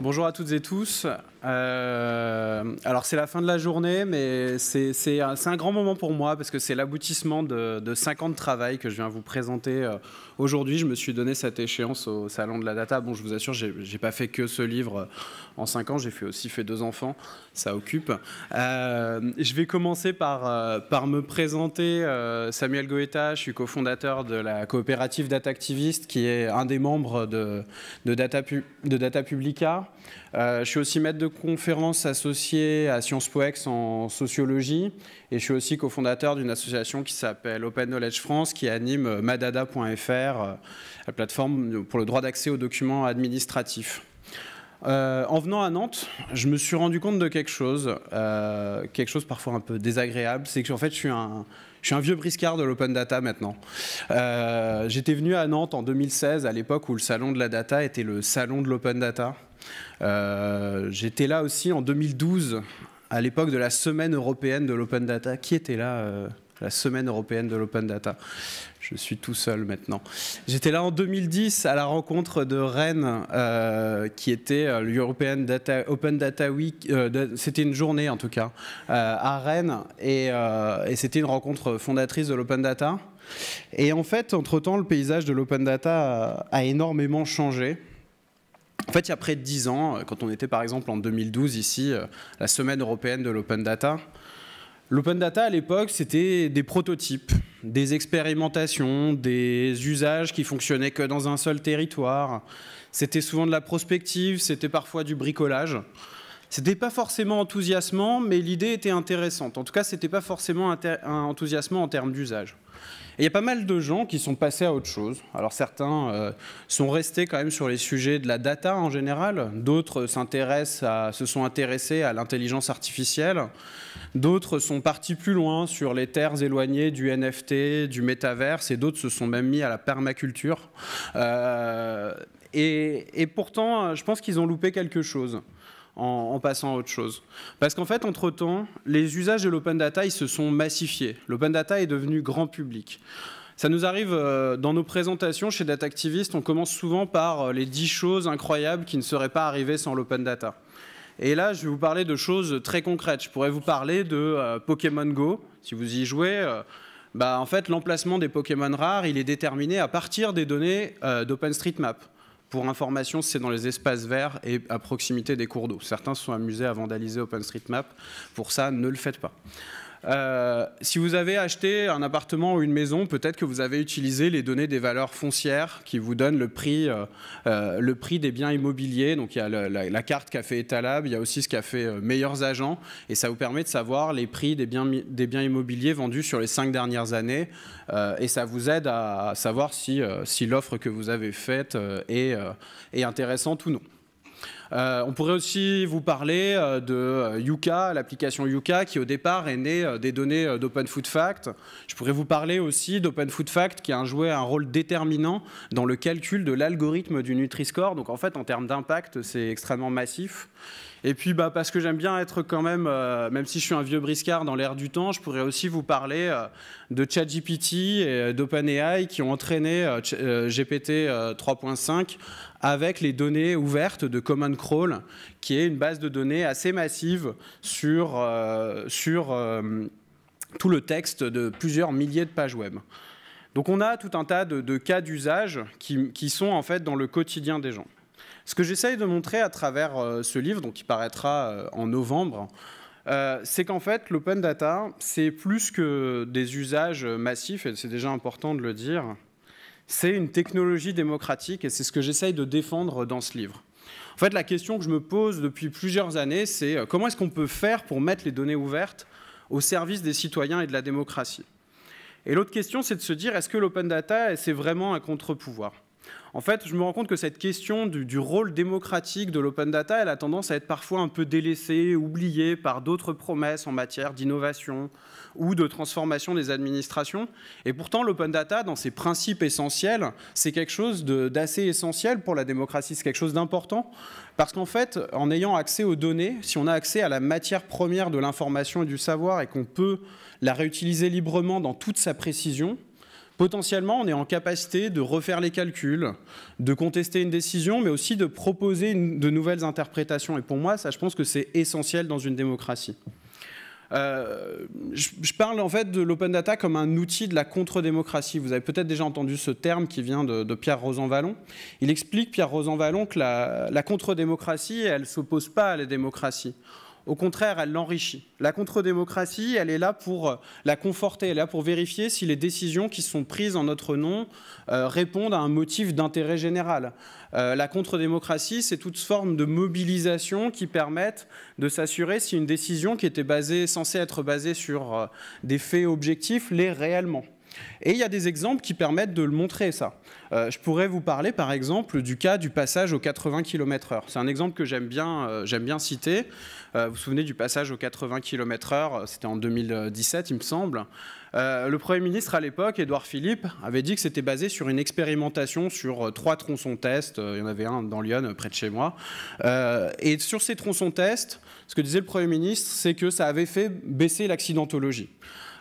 Bonjour à toutes et tous. Alors c'est la fin de la journée, mais c'est un grand moment pour moi parce que c'est l'aboutissement de 5 ans de travail que je viens vous présenter aujourd'hui. Je me suis donné cette échéance au Salon de la Data. Bon, je vous assure, j'ai pas fait que ce livre en 5 ans, j'ai aussi fait 2 enfants, ça occupe. Je vais commencer par me présenter. Samuel Goeta, je suis cofondateur de la coopérative Data Activist, qui est un des membres de Data Publica. Je suis aussi maître de conférences associé à Sciences Po Aix en sociologie et je suis aussi cofondateur d'une association qui s'appelle Open Knowledge France qui anime madada.fr, la plateforme pour le droit d'accès aux documents administratifs. En venant à Nantes, je me suis rendu compte de quelque chose parfois un peu désagréable, c'est que en fait je suis un vieux briscard de l'open data maintenant. J'étais venu à Nantes en 2016, à l'époque où le salon de la data était le salon de l'open data. J'étais là aussi en 2012, à l'époque de la semaine européenne de l'open data. Qui était là la semaine européenne de l'open data? Je suis tout seul maintenant. J'étais là en 2010 à la rencontre de Rennes, qui était l'European Open Data Week. C'était une journée en tout cas, à Rennes. Et c'était une rencontre fondatrice de l'open data. Et en fait, entre-temps, le paysage de l'open data a énormément changé. En fait, il y a près de 10 ans, quand on était par exemple en 2012 ici, la semaine européenne de l'open data, l'open data à l'époque, c'était des prototypes, des expérimentations, des usages qui fonctionnaient que dans un seul territoire. C'était souvent de la prospective, c'était parfois du bricolage. C'était pas forcément enthousiasmant, mais l'idée était intéressante. En tout cas, c'était pas forcément enthousiasmant en termes d'usage. Et il y a pas mal de gens qui sont passés à autre chose. Alors certains sont restés quand même sur les sujets de la data en général. D'autres se sont intéressés à l'intelligence artificielle. D'autres sont partis plus loin sur les terres éloignées du NFT, du métaverse. Et d'autres se sont même mis à la permaculture. Et pourtant, je pense qu'ils ont loupé quelque chose en passant à autre chose. Parce qu'en fait, entre-temps, les usages de l'open data, ils se sont massifiés. L'open data est devenu grand public. Ça nous arrive dans nos présentations chez Data Activist, on commence souvent par les 10 choses incroyables qui ne seraient pas arrivées sans l'open data. Et là, je vais vous parler de choses très concrètes. Je pourrais vous parler de Pokémon Go. Si vous y jouez, en fait, l'emplacement des Pokémon rares, il est déterminé à partir des données d'OpenStreetMap. Pour information, c'est dans les espaces verts et à proximité des cours d'eau. Certains se sont amusés à vandaliser OpenStreetMap. Pour ça, ne le faites pas. Si vous avez acheté un appartement ou une maison, peut-être que vous avez utilisé les données des valeurs foncières qui vous donnent le prix des biens immobiliers. Donc il y a la carte qu'a fait Etalab, il y a aussi ce qu'a fait Meilleurs Agents, et ça vous permet de savoir les prix des biens immobiliers vendus sur les 5 dernières années, et ça vous aide à savoir si l'offre que vous avez faite est intéressante ou non. On pourrait aussi vous parler de Yuka, l'application Yuka, qui au départ est née des données d'Open Food Fact. Je pourrais vous parler aussi d'Open Food Fact, qui a joué un rôle déterminant dans le calcul de l'algorithme du Nutri-Score. Donc en fait, en termes d'impact, c'est extrêmement massif. Et puis, parce que j'aime bien être quand même si je suis un vieux briscard dans l'air du temps, je pourrais aussi vous parler de ChatGPT et d'OpenAI qui ont entraîné GPT 3.5 avec les données ouvertes de Common Crawl, qui est une base de données assez massive sur tout le texte de plusieurs milliers de pages web. Donc on a tout un tas de cas d'usage qui sont en fait dans le quotidien des gens. Ce que j'essaye de montrer à travers ce livre, donc qui paraîtra en novembre, c'est qu'en fait, l'open data, c'est plus que des usages massifs, et c'est déjà important de le dire, c'est une technologie démocratique, et c'est ce que j'essaye de défendre dans ce livre. En fait, la question que je me pose depuis plusieurs années, c'est comment est-ce qu'on peut faire pour mettre les données ouvertes au service des citoyens et de la démocratie? Et l'autre question, c'est de se dire, est-ce que l'open data, c'est vraiment un contre-pouvoir? En fait, je me rends compte que cette question du rôle démocratique de l'open data, elle a tendance à être parfois un peu délaissée, oubliée par d'autres promesses en matière d'innovation ou de transformation des administrations. Et pourtant, l'open data, dans ses principes essentiels, c'est quelque chose d'assez essentiel pour la démocratie, c'est quelque chose d'important. Parce qu'en fait, en ayant accès aux données, si on a accès à la matière première de l'information et du savoir et qu'on peut la réutiliser librement dans toute sa précision, Potentiellement, on est en capacité de refaire les calculs, de contester une décision, mais aussi de proposer de nouvelles interprétations. Et pour moi, ça, je pense que c'est essentiel dans une démocratie. Je parle en fait de l'open data comme un outil de la contre-démocratie. Vous avez peut-être déjà entendu ce terme qui vient de Pierre Rosanvallon. Il explique, Pierre Rosanvallon, que la contre-démocratie, elle ne s'oppose pas à la démocratie. Au contraire, elle l'enrichit. La contre-démocratie, elle est là pour la conforter, elle est là pour vérifier si les décisions qui sont prises en notre nom répondent à un motif d'intérêt général. La contre-démocratie, c'est toute forme de mobilisation qui permettent de s'assurer si une décision qui était censée être basée sur des faits objectifs l'est réellement. Et il y a des exemples qui permettent de le montrer, ça. Je pourrais vous parler, par exemple, du cas du passage aux 80 km/h. C'est un exemple que j'aime bien citer. Vous vous souvenez du passage aux 80 km/h, c'était en 2017, il me semble. Le Premier ministre, à l'époque, Édouard Philippe, avait dit que c'était basé sur une expérimentation sur 3 tronçons test. Il y en avait un dans Lyon, près de chez moi. Et sur ces tronçons test, ce que disait le Premier ministre, c'est que ça avait fait baisser l'accidentologie.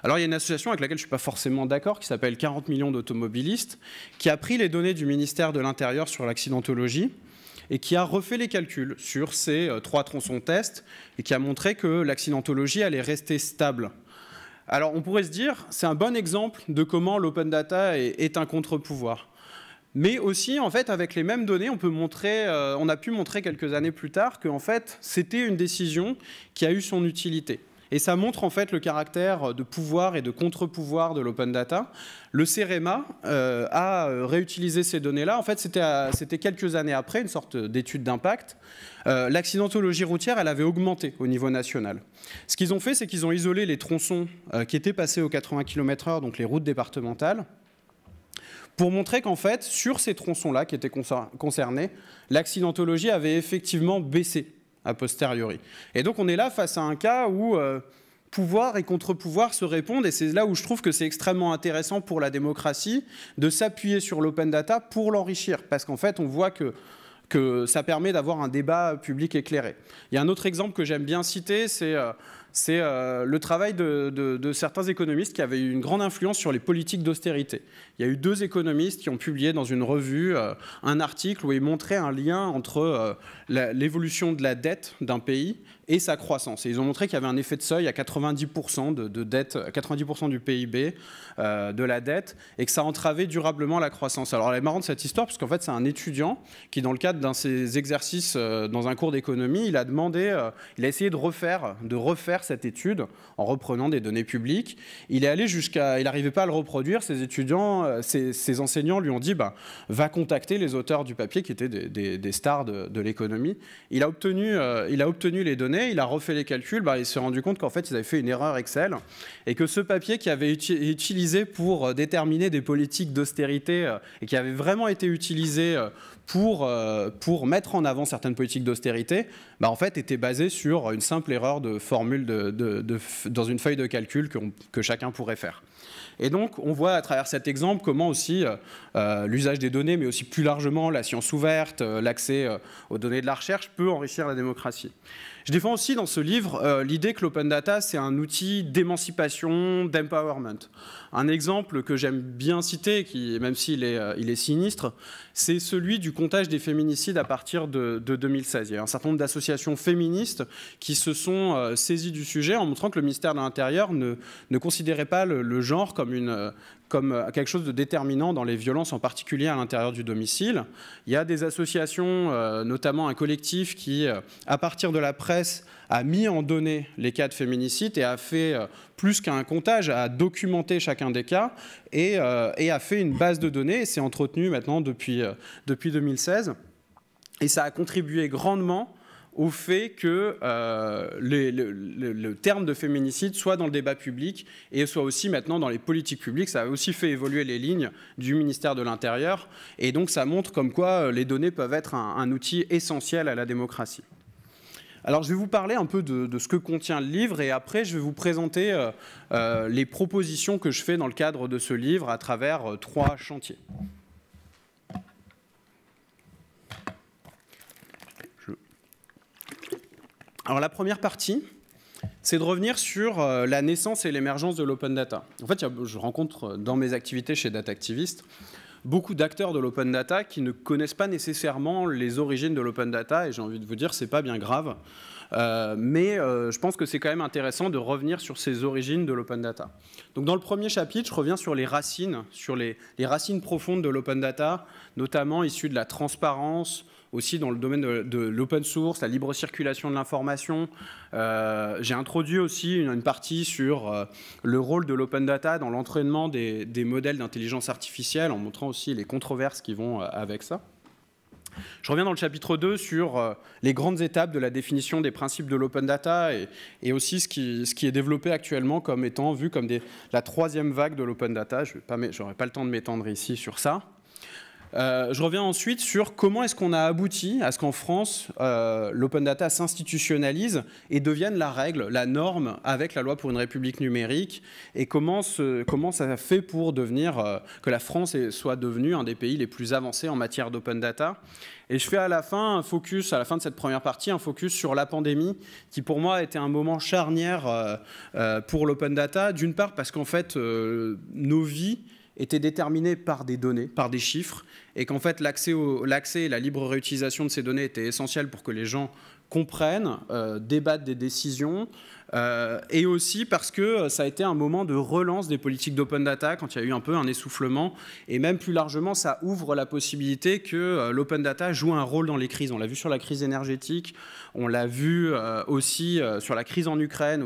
Alors, il y a une association avec laquelle je ne suis pas forcément d'accord, qui s'appelle 40 millions d'automobilistes, qui a pris les données du ministère de l'Intérieur sur l'accidentologie et qui a refait les calculs sur ces 3 tronçons tests et qui a montré que l'accidentologie allait rester stable. Alors, on pourrait se dire, c'est un bon exemple de comment l'open data est un contre-pouvoir. Mais aussi, en fait, avec les mêmes données, on a pu montrer quelques années plus tard qu'en fait, c'était une décision qui a eu son utilité. Et ça montre en fait le caractère de pouvoir et de contre-pouvoir de l'open data. Le CEREMA a réutilisé ces données-là. En fait, c'était quelques années après, une sorte d'étude d'impact. L'accidentologie routière, elle avait augmenté au niveau national. Ce qu'ils ont fait, c'est qu'ils ont isolé les tronçons qui étaient passés aux 80 km/h, donc les routes départementales, pour montrer qu'en fait, sur ces tronçons-là qui étaient concernés, l'accidentologie avait effectivement baissé a posteriori. Et donc on est là face à un cas où pouvoir et contre-pouvoir se répondent, et c'est là où je trouve que c'est extrêmement intéressant pour la démocratie de s'appuyer sur l'open data pour l'enrichir, parce qu'en fait on voit que ça permet d'avoir un débat public éclairé. Il y a un autre exemple que j'aime bien citer, c'est le travail de certains économistes qui avaient eu une grande influence sur les politiques d'austérité. Il y a eu 2 économistes qui ont publié dans une revue un article où ils montraient un lien entre l'évolution de la dette d'un pays et sa croissance. Et ils ont montré qu'il y avait un effet de seuil à 90% de dette, 90% du PIB de la dette, et que ça entravait durablement la croissance. Alors elle est marrante cette histoire, parce qu'en fait c'est un étudiant qui, dans le cadre d'un de ses exercices dans un cours d'économie, il a essayé de refaire cette étude en reprenant des données publiques. Il n'arrivait pas à le reproduire. Ses étudiants, ses enseignants lui ont dit va contacter les auteurs du papier qui étaient des stars de l'économie. Il a obtenu les données, il a refait les calculs, il s'est rendu compte qu'en fait ils avaient fait une erreur Excel et que ce papier qui avait été utilisé pour déterminer des politiques d'austérité et qui avait vraiment été utilisé pour mettre en avant certaines politiques d'austérité, en fait était basé sur une simple erreur de formule dans une feuille de calcul que chacun pourrait faire. Et donc, on voit à travers cet exemple comment aussi l'usage des données, mais aussi plus largement la science ouverte, l'accès aux données de la recherche peut enrichir la démocratie. Je défends aussi dans ce livre l'idée que l'open data, c'est un outil d'émancipation, d'empowerment. Un exemple que j'aime bien citer, même s'il est sinistre, c'est celui du comptage des féminicides à partir de 2016. Il y a un certain nombre d'associations féministes qui se sont saisies du sujet en montrant que le ministère de l'Intérieur ne considérait pas le genre comme quelque chose de déterminant dans les violences, en particulier à l'intérieur du domicile. Il y a des associations, notamment un collectif qui, à partir de la presse, a mis en données les cas de féminicide et a fait plus qu'un comptage, a documenté chacun des cas et a fait une base de données. Et c'est entretenu maintenant depuis 2016. Et ça a contribué grandement au fait que le terme de féminicide soit dans le débat public et soit aussi maintenant dans les politiques publiques. Ça a aussi fait évoluer les lignes du ministère de l'Intérieur. Et donc ça montre comme quoi les données peuvent être un outil essentiel à la démocratie. Alors je vais vous parler un peu de ce que contient le livre et après je vais vous présenter les propositions que je fais dans le cadre de ce livre à travers 3 chantiers. Alors la première partie, c'est de revenir sur la naissance et l'émergence de l'open data. En fait, je rencontre dans mes activités chez Data Activist beaucoup d'acteurs de l'open data qui ne connaissent pas nécessairement les origines de l'open data, et j'ai envie de vous dire, c'est pas bien grave. Mais je pense que c'est quand même intéressant de revenir sur ces origines de l'open data. Donc dans le premier chapitre, je reviens sur les racines profondes de l'open data, notamment issues de la transparence, aussi dans le domaine de l'open source, la libre circulation de l'information. J'ai introduit aussi une partie sur le rôle de l'open data dans l'entraînement des modèles d'intelligence artificielle, en montrant aussi les controverses qui vont avec ça. Je reviens dans le chapitre 2 sur les grandes étapes de la définition des principes de l'open data et aussi ce qui est développé actuellement comme étant vu comme la troisième vague de l'open data. Je n'aurai pas le temps de m'étendre ici sur ça. Je reviens ensuite sur comment est-ce qu'on a abouti à ce qu'en France, l'open data s'institutionnalise et devienne la règle, la norme avec la loi pour une république numérique, et comment ça fait pour devenir, que la France soit devenue un des pays les plus avancés en matière d'open data. Et je fais à la fin de cette première partie, un focus sur la pandémie, qui pour moi a été un moment charnière pour l'open data, d'une part parce qu'en fait, nos vies étaient déterminées par des données, par des chiffres, et qu'en fait l'accès et la libre réutilisation de ces données étaient essentiels pour que les gens comprennent, débattent des décisions, et aussi parce que ça a été un moment de relance des politiques d'open data, quand il y a eu un peu un essoufflement, et même plus largement, ça ouvre la possibilité que l'open data joue un rôle dans les crises. On l'a vu sur la crise énergétique, on l'a vu aussi sur la crise en Ukraine,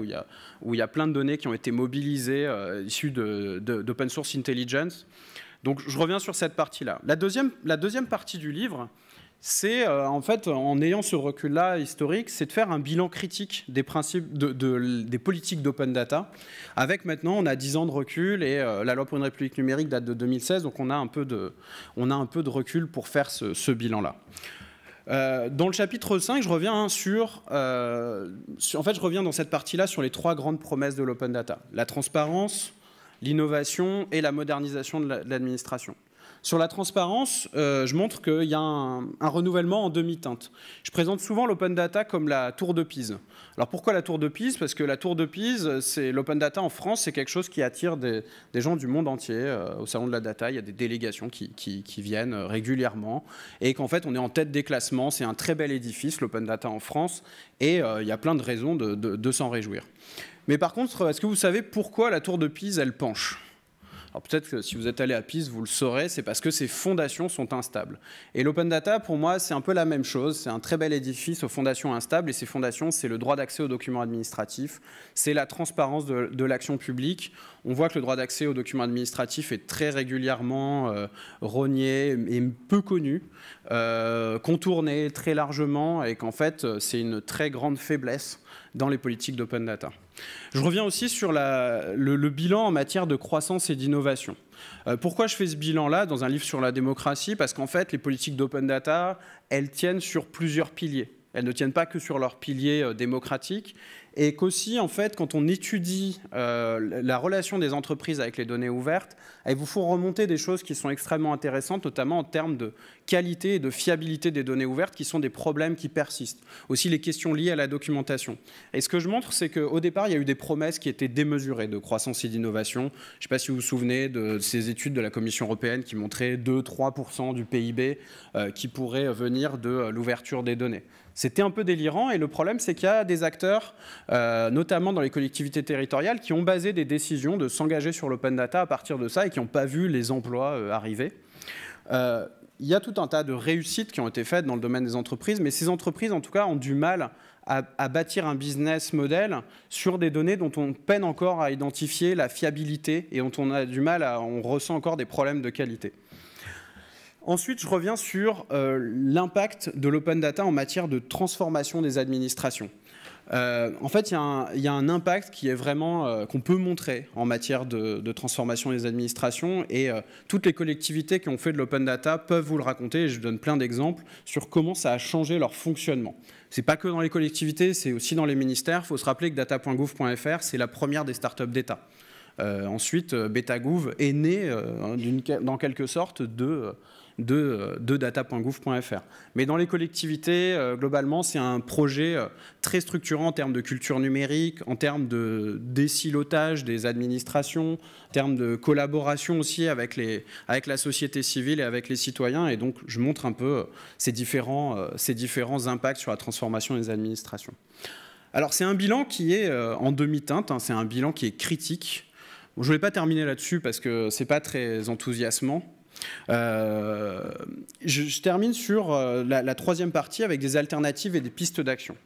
où il y a plein de données qui ont été mobilisées issues d'open source intelligence. Donc je reviens sur cette partie-là. La deuxième partie du livre, c'est en fait, en ayant ce recul-là historique, c'est de faire un bilan critique des principes des politiques d'open data. Avec maintenant, on a 10 ans de recul et la loi pour une république numérique date de 2016, donc on a un peu de recul pour faire ce bilan-là. Dans le chapitre 5, je reviens je reviens dans cette partie-là sur les 3 grandes promesses de l'open data. La transparence, l'innovation et la modernisation de l'administration. Sur la transparence, je montre qu'il y a un renouvellement en demi-teinte. Je présente souvent l'open data comme la tour de Pise. Alors pourquoi la tour de Pise? Parce que la tour de Pise, l'open data en France, c'est quelque chose qui attire des gens du monde entier. Au Salon de la Data, il y a des délégations qui viennent régulièrement et qu'en fait, on est en tête des classements. C'est un très bel édifice, l'open data en France, et il y a plein de raisons de s'en réjouir. Mais par contre, est-ce que vous savez pourquoi la tour de Pise, elle penche? Alors peut-être que si vous êtes allé à Pise, vous le saurez, c'est parce que ses fondations sont instables. Et l'open data, pour moi, c'est un peu la même chose. C'est un très bel édifice aux fondations instables. Et ces fondations, c'est le droit d'accès aux documents administratifs, c'est la transparence de l'action publique. On voit que le droit d'accès aux documents administratifs est très régulièrement rogné et peu connu, contourné très largement, et qu'en fait, c'est une très grande faiblesse dans les politiques d'open data. Je reviens aussi sur le bilan en matière de croissance et d'innovation. Pourquoi je fais ce bilan-là dans un livre sur la démocratie? Parce qu'en fait, les politiques d'open data, elles tiennent sur plusieurs piliers. Elles ne tiennent pas que sur leur pilier démocratique, et qu'aussi, en fait, quand on étudie la relation des entreprises avec les données ouvertes, elles vous font remonter des choses qui sont extrêmement intéressantes, notamment en termes de qualité et de fiabilité des données ouvertes, qui sont des problèmes qui persistent. Aussi les questions liées à la documentation. Et ce que je montre, c'est qu'au départ, il y a eu des promesses qui étaient démesurées de croissance et d'innovation. Je ne sais pas si vous vous souvenez de ces études de la Commission européenne qui montraient 2-3% du PIB qui pourrait venir de l'ouverture des données. C'était un peu délirant, et le problème, c'est qu'il y a des acteurs, notamment dans les collectivités territoriales, qui ont basé des décisions de s'engager sur l'open data à partir de ça et qui n'ont pas vu les emplois arriver. Il y a tout un tas de réussites qui ont été faites dans le domaine des entreprises, mais ces entreprises, en tout cas, ont du mal à bâtir un business model sur des données dont on peine encore à identifier la fiabilité et dont on ressent encore des problèmes de qualité. Ensuite, je reviens sur l'impact de l'open data en matière de transformation des administrations. En fait, il y a un impact qui est vraiment qu'on peut montrer en matière de transformation des administrations, et toutes les collectivités qui ont fait de l'open data peuvent vous le raconter, et je donne plein d'exemples sur comment ça a changé leur fonctionnement. C'est pas que dans les collectivités, c'est aussi dans les ministères. Il faut se rappeler que data.gouv.fr, c'est la première des startups d'État. Ensuite, BetaGouv est né, dans quelque sorte, de data.gouv.fr. Mais dans les collectivités, globalement, c'est un projet très structurant en termes de culture numérique, en termes de désilotage des administrations, en termes de collaboration aussi avec la société civile et avec les citoyens. Et donc, je montre un peu ces différents impacts sur la transformation des administrations. Alors, c'est un bilan qui est en demi-teinte, hein, c'est un bilan qui est critique. Bon, je ne vais pas terminer là-dessus parce que ce n'est pas très enthousiasmant. Je termine sur la troisième partie avec des alternatives et des pistes d'action.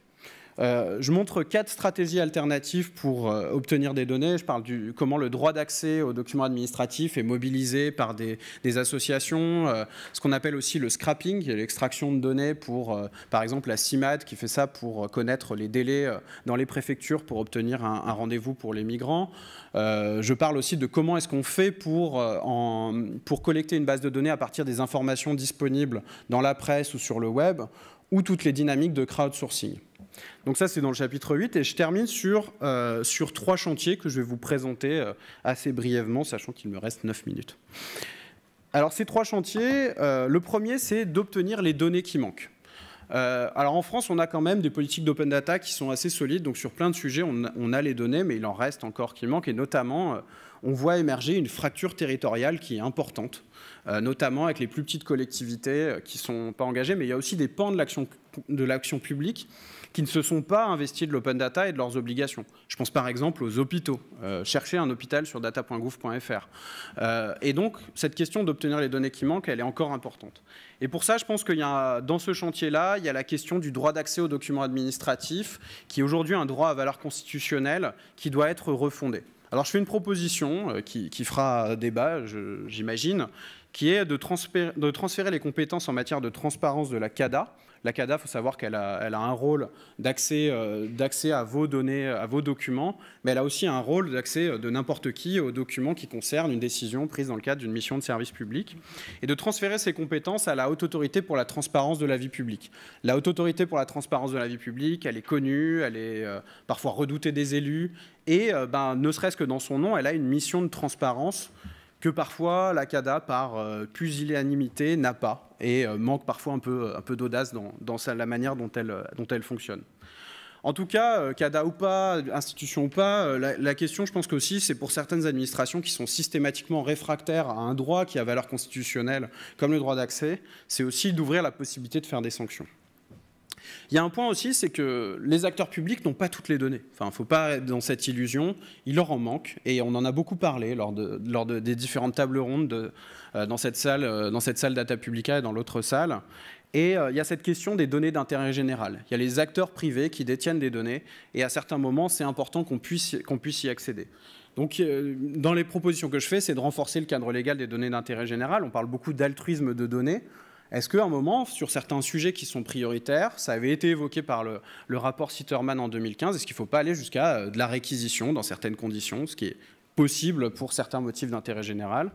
Je montre 4 stratégies alternatives pour obtenir des données. Je parle de comment le droit d'accès aux documents administratifs est mobilisé par des associations, ce qu'on appelle aussi le scrapping, l'extraction de données pour, par exemple, la CIMAD qui fait ça pour connaître les délais dans les préfectures pour obtenir un rendez-vous pour les migrants. Je parle aussi de comment est-ce qu'on fait pour collecter une base de données à partir des informations disponibles dans la presse ou sur le web, ou toutes les dynamiques de crowdsourcing. Donc ça, c'est dans le chapitre 8, et je termine sur 3 chantiers que je vais vous présenter assez brièvement, sachant qu'il me reste 9 minutes. Alors ces 3 chantiers, le premier, c'est d'obtenir les données qui manquent. Alors en France, on a quand même des politiques d'open data qui sont assez solides, donc sur plein de sujets, on a les données, mais il en reste encore qui manquent, et notamment, on voit émerger une fracture territoriale qui est importante, notamment avec les plus petites collectivités qui ne sont pas engagées, mais il y a aussi des pans de l'action publique qui ne se sont pas investis de l'open data et de leurs obligations. Je pense par exemple aux hôpitaux. Chercher un hôpital sur data.gouv.fr. Et donc, cette question d'obtenir les données qui manquent, elle est encore importante. Et pour ça, je pense qu'il y a, dans ce chantier-là, il y a la question du droit d'accès aux documents administratifs, qui est aujourd'hui un droit à valeur constitutionnelle, qui doit être refondé. Alors, je fais une proposition qui fera débat, j'imagine, qui est de transférer les compétences en matière de transparence de la CADA. La CADA, il faut savoir qu'elle a un rôle d'accès à vos données, à vos documents, mais elle a aussi un rôle d'accès de n'importe qui aux documents qui concernent une décision prise dans le cadre d'une mission de service public, et de transférer ces compétences à la Haute Autorité pour la transparence de la vie publique. La Haute Autorité pour la transparence de la vie publique, elle est connue, elle est parfois redoutée des élus, et ne serait-ce que dans son nom, elle a une mission de transparence que parfois la CADA, par pusillanimité, n'a pas, et manque parfois un peu d'audace dans la manière dont elle fonctionne. En tout cas, CADA ou pas, institution ou pas, la question, je pense qu'aussi, c'est pour certaines administrations qui sont systématiquement réfractaires à un droit qui a valeur constitutionnelle, comme le droit d'accès, c'est aussi d'ouvrir la possibilité de faire des sanctions. Il y a un point aussi, c'est que les acteurs publics n'ont pas toutes les données. Enfin, il ne faut pas être dans cette illusion, il leur en manque, et on en a beaucoup parlé lors des différentes tables rondes dans cette salle Data Publica et dans l'autre salle. Et il y a cette question des données d'intérêt général. Il y a les acteurs privés qui détiennent des données, et à certains moments, c'est important qu'on puisse y accéder. Donc, dans les propositions que je fais, c'est de renforcer le cadre légal des données d'intérêt général. On parle beaucoup d'altruisme de données. Est-ce qu'à un moment, sur certains sujets qui sont prioritaires, ça avait été évoqué par le rapport Sitterman en 2015, est-ce qu'il ne faut pas aller jusqu'à de la réquisition dans certaines conditions, ce qui est possible pour certains motifs d'intérêt général,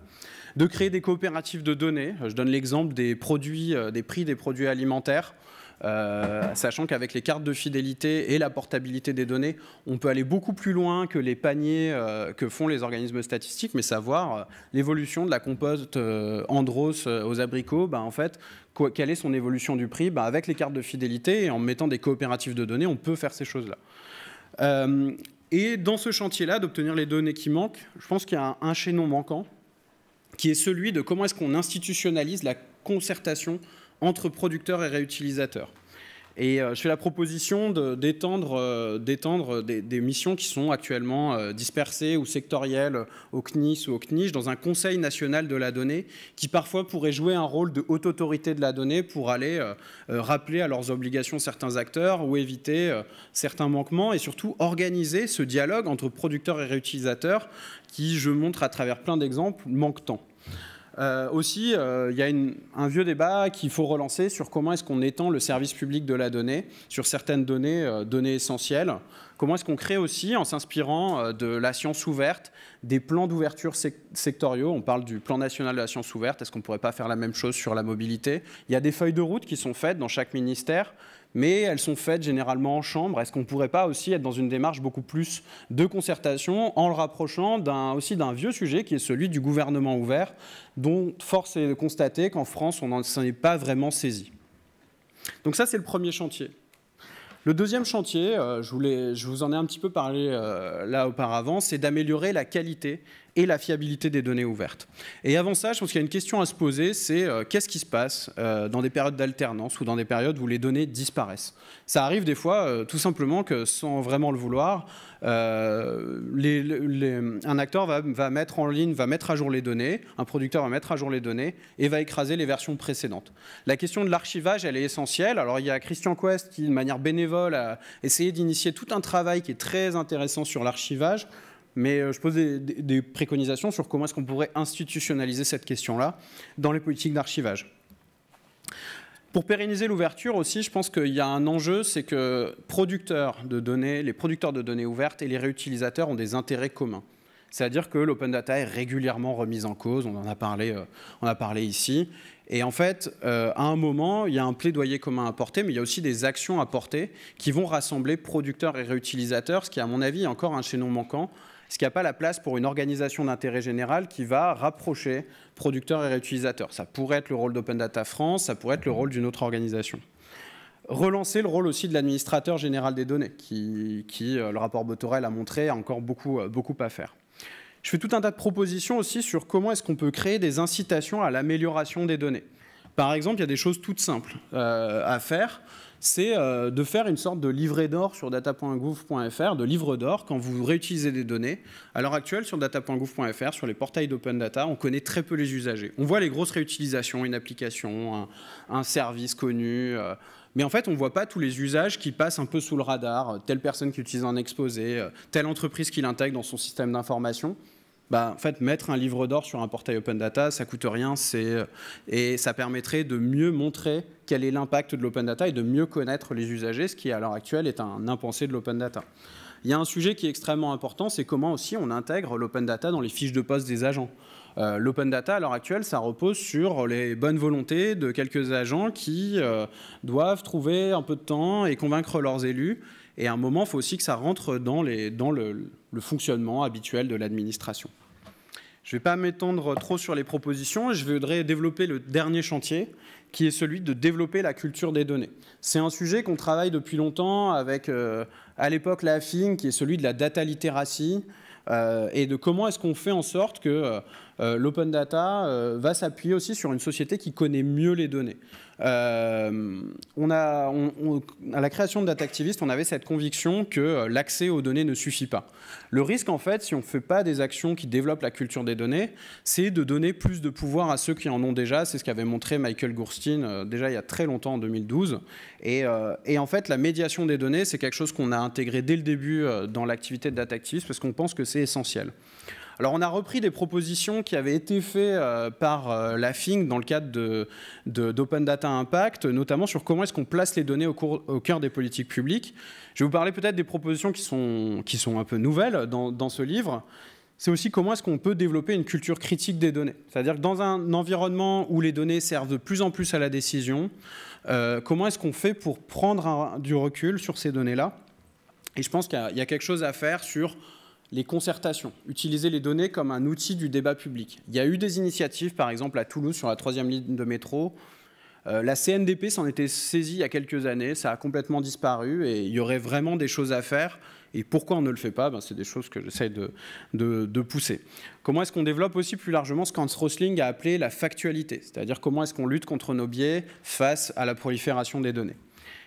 de créer des coopératives de données. Je donne l'exemple des prix des produits alimentaires, sachant qu'avec les cartes de fidélité et la portabilité des données, on peut aller beaucoup plus loin que les paniers que font les organismes statistiques, mais savoir l'évolution de la compote Andros aux abricots, en fait, quelle est son évolution du prix, avec les cartes de fidélité et en mettant des coopératives de données, on peut faire ces choses-là. Et dans ce chantier-là, d'obtenir les données qui manquent, je pense qu'il y a un chaînon manquant, qui est celui de comment est-ce qu'on institutionnalise la concertation entre producteurs et réutilisateurs. Et je fais la proposition d'étendre des missions qui sont actuellement dispersées ou sectorielles au CNIS ou au CNIJ dans un Conseil national de la donnée qui parfois pourrait jouer un rôle de haute autorité de la donnée pour aller rappeler à leurs obligations certains acteurs ou éviter certains manquements et surtout organiser ce dialogue entre producteurs et réutilisateurs qui, je montre à travers plein d'exemples, manque tant. Aussi, il y a un vieux débat qu'il faut relancer sur comment est-ce qu'on étend le service public de la donnée sur certaines données essentielles. Comment est-ce qu'on crée aussi, en s'inspirant de la science ouverte, des plans d'ouverture sectoriaux. On parle du plan national de la science ouverte. Est-ce qu'on ne pourrait pas faire la même chose sur la mobilité? Il y a des feuilles de route qui sont faites dans chaque ministère, mais elles sont faites généralement en chambre. Est-ce qu'on ne pourrait pas aussi être dans une démarche beaucoup plus de concertation en le rapprochant aussi d'un vieux sujet qui est celui du gouvernement ouvert, dont force est de constater qu'en France, on ne s'en est pas vraiment saisi. Donc ça, c'est le premier chantier. Le deuxième chantier, je vous en ai un petit peu parlé là auparavant, c'est d'améliorer la qualité et la fiabilité des données ouvertes. Et avant ça, je pense qu'il y a une question à se poser, c'est qu'est-ce qui se passe dans des périodes d'alternance ou dans des périodes où les données disparaissent. Ça arrive des fois, tout simplement, que sans vraiment le vouloir, un acteur va mettre en ligne, va mettre à jour les données, un producteur va mettre à jour les données et va écraser les versions précédentes. La question de l'archivage, elle est essentielle. Alors il y a Christian Quest qui, de manière bénévole, a essayé d'initier tout un travail qui est très intéressant sur l'archivage. Mais je pose des préconisations sur comment est-ce qu'on pourrait institutionnaliser cette question-là dans les politiques d'archivage. Pour pérenniser l'ouverture aussi, je pense qu'il y a un enjeu, c'est que les producteurs de données ouvertes et les réutilisateurs ont des intérêts communs. C'est-à-dire que l'open data est régulièrement remise en cause, on en a parlé ici. Et en fait, à un moment, il y a un plaidoyer commun à porter, mais il y a aussi des actions à porter qui vont rassembler producteurs et réutilisateurs, ce qui, à mon avis, est encore un chaînon manquant. Est-ce qu'il n'y a pas la place pour une organisation d'intérêt général qui va rapprocher producteurs et réutilisateurs? Ça pourrait être le rôle d'Open Data France, ça pourrait être le rôle d'une autre organisation. Relancer le rôle aussi de l'administrateur général des données, qui le rapport Botorel a montré, a encore beaucoup à faire. Je fais tout un tas de propositions aussi sur comment est-ce qu'on peut créer des incitations à l'amélioration des données. Par exemple, il y a des choses toutes simples à faire. C'est de faire une sorte de livret d'or sur data.gouv.fr, de livre d'or quand vous réutilisez des données. À l'heure actuelle, sur data.gouv.fr, sur les portails d'open data, on connaît très peu les usagers. On voit les grosses réutilisations, une application, un service connu, mais en fait, on ne voit pas tous les usages qui passent un peu sous le radar, telle personne qui utilise un exposé, telle entreprise qui l'intègre dans son système d'information. En fait, mettre un livre d'or sur un portail open data, ça ne coûte rien, et ça permettrait de mieux montrer quel est l'impact de l'open data et de mieux connaître les usagers, ce qui à l'heure actuelle est un impensé de l'open data. Il y a un sujet qui est extrêmement important, c'est comment aussi on intègre l'open data dans les fiches de poste des agents. L'open data, à l'heure actuelle, ça repose sur les bonnes volontés de quelques agents qui doivent trouver un peu de temps et convaincre leurs élus. Et à un moment, il faut aussi que ça rentre dans le fonctionnement habituel de l'administration. Je ne vais pas m'étendre trop sur les propositions. Je voudrais développer le dernier chantier, qui est celui de développer la culture des données. C'est un sujet qu'on travaille depuis longtemps avec, à l'époque, l'AFIN, qui est celui de la data literacy, et de comment est-ce qu'on fait en sorte que l'open data va s'appuyer aussi sur une société qui connaît mieux les données. À la création de Data Activist, on avait cette conviction que l'accès aux données ne suffit pas. Le risque, en fait, si on ne fait pas des actions qui développent la culture des données, c'est de donner plus de pouvoir à ceux qui en ont déjà. C'est ce qu'avait montré Michael Gourstein déjà il y a très longtemps, en 2012. Et en fait, la médiation des données, c'est quelque chose qu'on a intégré dès le début dans l'activité de Data Activist parce qu'on pense que c'est essentiel. Alors, on a repris des propositions qui avaient été faites par l'AFIN dans le cadre d'Open Data Impact, notamment sur comment est-ce qu'on place les données au cœur des politiques publiques. Je vais vous parler peut-être des propositions qui sont un peu nouvelles dans ce livre. C'est aussi comment est-ce qu'on peut développer une culture critique des données. C'est-à-dire que dans un environnement où les données servent de plus en plus à la décision, comment est-ce qu'on fait pour prendre du recul sur ces données-là? Et je pense qu'il y a quelque chose à faire sur les concertations, utiliser les données comme un outil du débat public. Il y a eu des initiatives, par exemple à Toulouse, sur la 3e ligne de métro. La CNDP s'en était saisie il y a quelques années, ça a complètement disparu et il y aurait vraiment des choses à faire. Et pourquoi on ne le fait pas? C'est des choses que j'essaie de pousser. Comment est-ce qu'on développe aussi plus largement ce qu'Hans Rosling a appelé la factualité? C'est-à-dire comment est-ce qu'on lutte contre nos biais face à la prolifération des données?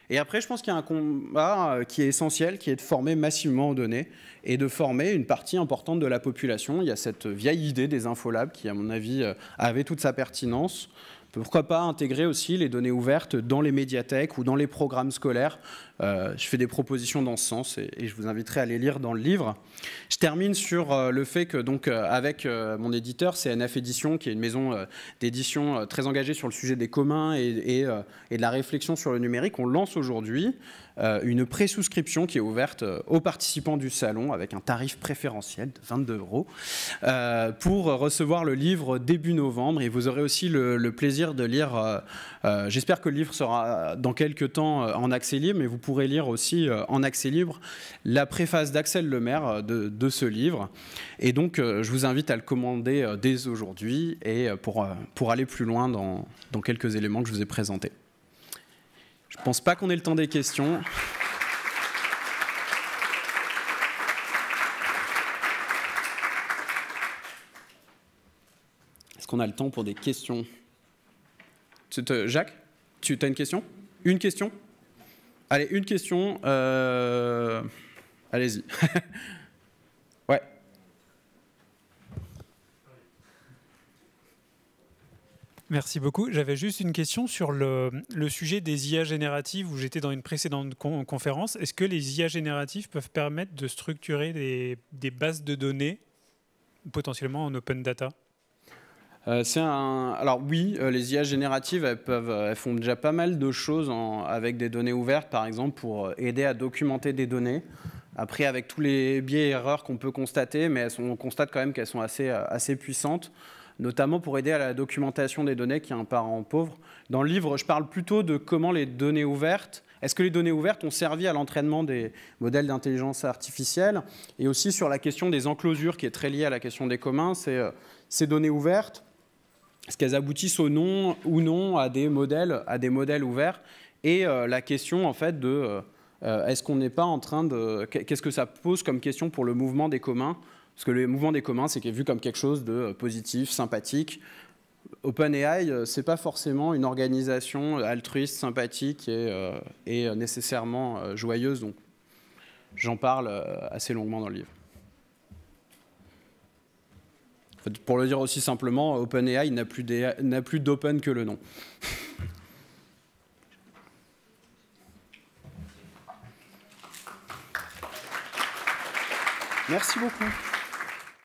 Et après, je pense qu'il y a un combat qui est essentiel, qui est de former massivement aux données et de former une partie importante de la population. Il y a cette vieille idée des infolabs qui, à mon avis, avait toute sa pertinence. Pourquoi pas intégrer aussi les données ouvertes dans les médiathèques ou dans les programmes scolaires? Je fais des propositions dans ce sens et je vous inviterai à les lire dans le livre. Je termine sur le fait que, donc, avec mon éditeur, CNF Édition, qui est une maison d'édition très engagée sur le sujet des communs et de la réflexion sur le numérique, on lance aujourd'hui une pré-souscription qui est ouverte aux participants du salon avec un tarif préférentiel de 22 € pour recevoir le livre début novembre. Et vous aurez aussi le plaisir plaisir de lire, j'espère que le livre sera dans quelques temps en accès libre, mais vous pourrez lire aussi en accès libre la préface d'Axel Lemaire de ce livre. Et donc, je vous invite à le commander dès aujourd'hui et pour aller plus loin dans quelques éléments que je vous ai présentés. Je ne pense pas qu'on ait le temps des questions. Est-ce qu'on a le temps pour des questions? Jacques, tu as une question? Une question? Allez, une question. Allez-y. Ouais. Merci beaucoup. J'avais juste une question sur le sujet des IA génératives où j'étais dans une précédente conférence. Est-ce que les IA génératives peuvent permettre de structurer des bases de données potentiellement en open data? Alors oui, les IA génératives, elles font déjà pas mal de choses avec des données ouvertes, par exemple, pour aider à documenter des données. Après, avec tous les biais et erreurs qu'on peut constater, mais on constate quand même qu'elles sont assez puissantes, notamment pour aider à la documentation des données qui est un parent pauvre. Dans le livre, je parle plutôt de comment les données ouvertes, est-ce que les données ouvertes ont servi à l'entraînement des modèles d'intelligence artificielle, et aussi sur la question des enclosures qui est très liée à la question des communs, c'est ces données ouvertes, est-ce qu'elles aboutissent ou non à des modèles ouverts, et la question en fait de est-ce qu'on n'est pas en train de... Qu'est-ce que ça pose comme question pour le mouvement des communs? Parce que le mouvement des communs, c'est vu comme quelque chose de positif, sympathique. OpenAI, c'est pas forcément une organisation altruiste, sympathique et nécessairement joyeuse. Donc, j'en parle assez longuement dans le livre. En fait, pour le dire aussi simplement, OpenAI n'a plus d'open que le nom. Merci beaucoup.